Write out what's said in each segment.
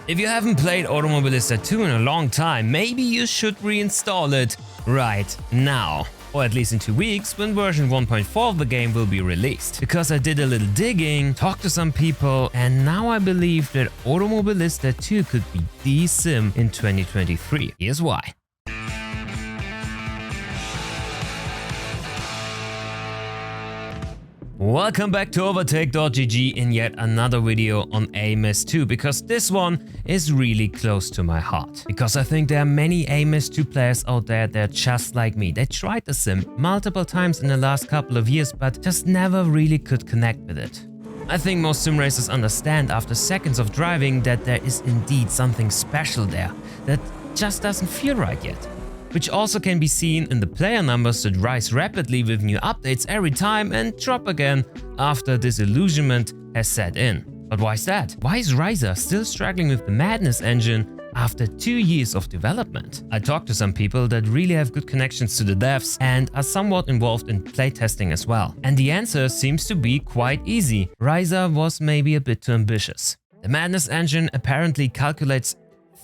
If you haven't played Automobilista 2 in a long time, maybe you should reinstall it right now. Or at least in 2 weeks when version 1.4 of the game will be released. Because I did a little digging, talked to some people, and now I believe that Automobilista 2 could be the sim in 2023. Here's why. Welcome back to Overtake.gg in yet another video on AMS2, because this one is really close to my heart. Because I think there are many AMS2 players out there that are just like me. They tried the sim multiple times in the last couple of years, but just never really could connect with it. I think most sim racers understand after seconds of driving that there is indeed something special there that just doesn't feel right yet. Which also can be seen in the player numbers that rise rapidly with new updates every time and drop again after disillusionment has set in. But why is that? Why is Ryza still struggling with the Madness engine after 2 years of development? I talked to some people that really have good connections to the devs and are somewhat involved in playtesting as well. And the answer seems to be quite easy. Ryza was maybe a bit too ambitious. The Madness engine apparently calculates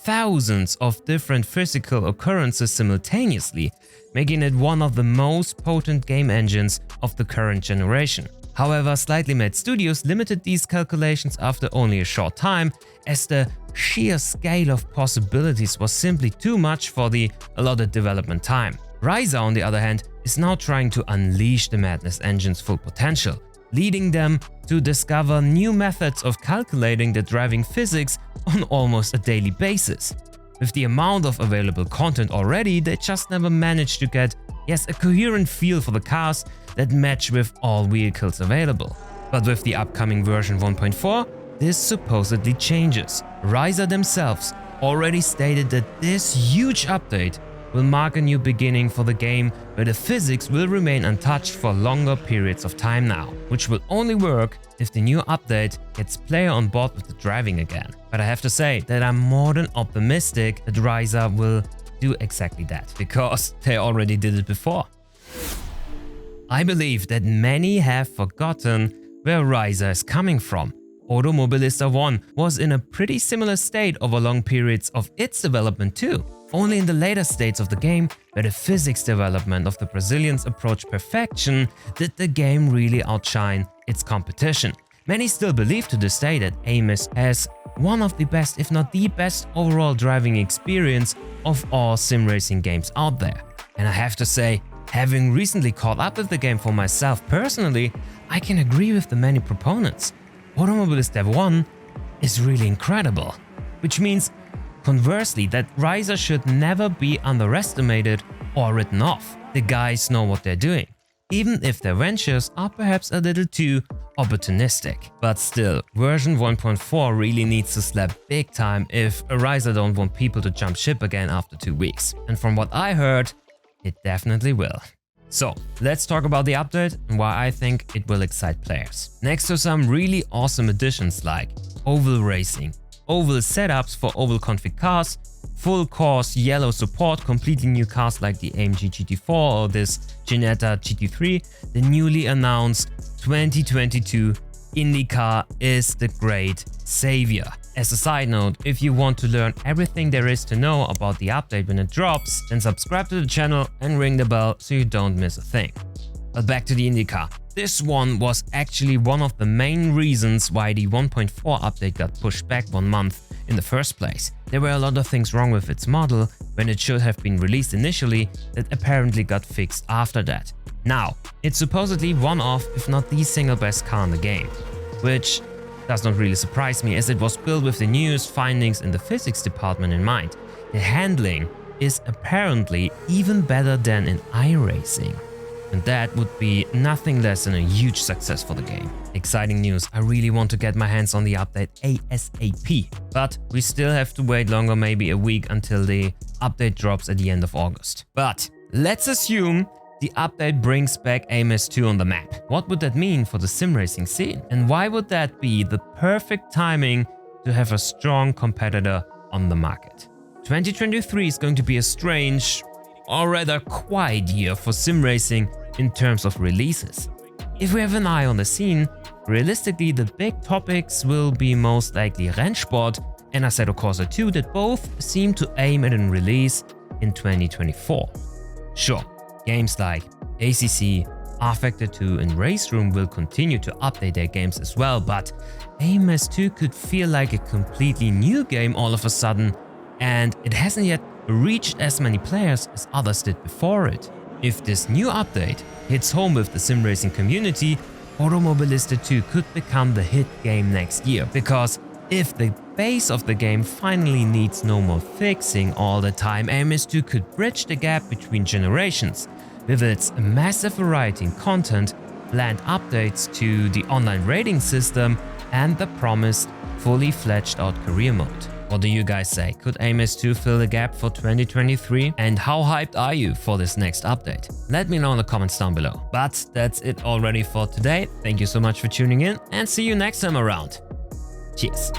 thousands of different physical occurrences simultaneously, making it one of the most potent game engines of the current generation. However, Slightly Mad Studios limited these calculations after only a short time, as the sheer scale of possibilities was simply too much for the allotted development time. Ryza, on the other hand, is now trying to unleash the Madness engine's full potential, leading them to discover new methods of calculating the driving physics on almost a daily basis. With the amount of available content already, they just never managed to get, yes, a coherent feel for the cars that match with all vehicles available. But with the upcoming version 1.4, this supposedly changes. Ryza themselves already stated that this huge update will mark a new beginning for the game, where the physics will remain untouched for longer periods of time now, which will only work if the new update gets player on board with the driving again. But I have to say that I'm more than optimistic that Ryza will do exactly that, because they already did it before. I believe that many have forgotten where Ryza is coming from. Automobilista 1 was in a pretty similar state over long periods of its development too. Only in the later states of the game, where the physics development of the Brazilians approached perfection, did the game really outshine its competition. Many still believe to this day that AMS has one of the best, if not the best, overall driving experience of all sim racing games out there. And I have to say, having recently caught up with the game for myself personally, I can agree with the many proponents. Automobilista 1 is really incredible, which means conversely that Ryza should never be underestimated or written off. The guys know what they're doing, even if their ventures are perhaps a little too opportunistic. But still, version 1.4 really needs to slap big time if Ryza don't want people to jump ship again after 2 weeks. And from what I heard, it definitely will. So, let's talk about the update and why I think it will excite players. Next to some really awesome additions like oval racing, oval setups for oval config cars, full course yellow support, completely new cars like the AMG GT4 or this Ginetta GT3, the newly announced 2022 IndyCar is the great savior. As a side note, if you want to learn everything there is to know about the update when it drops, then subscribe to the channel and ring the bell so you don't miss a thing. But back to the IndyCar. This one was actually one of the main reasons why the 1.4 update got pushed back 1 month in the first place. There were a lot of things wrong with its model when it should have been released initially that apparently got fixed after that. Now, it's supposedly one of, if not the single best car in the game, which does not really surprise me as it was built with the newest findings in the physics department in mind. The handling is apparently even better than in iRacing. And that would be nothing less than a huge success for the game. Exciting news, I really want to get my hands on the update ASAP. But we still have to wait longer, maybe a week, until the update drops at the end of August. But let's assume the update brings back AMS2 on the map. What would that mean for the sim racing scene? And why would that be the perfect timing to have a strong competitor on the market? 2023 is going to be a strange, or rather quiet year for sim racing in terms of releases. If we have an eye on the scene, realistically the big topics will be most likely Rennsport and Assetto Corsa 2 that both seem to aim at a release in 2024. Sure, games like ACC, R-Factor 2 and Race Room will continue to update their games as well, but AMS2 could feel like a completely new game all of a sudden, and it hasn't yet reached as many players as others did before it. If this new update hits home with the sim racing community, Automobilista 2 could become the hit game next year, because if the base of the game finally needs no more fixing all the time, AMS2 could bridge the gap between generations with its massive variety in content, planned updates to the online rating system, and the promised fully fledged out career mode. What do you guys say? Could AMS2 fill the gap for 2023? And how hyped are you for this next update? Let me know in the comments down below. But that's it already for today. Thank you so much for tuning in and see you next time around. Cheers.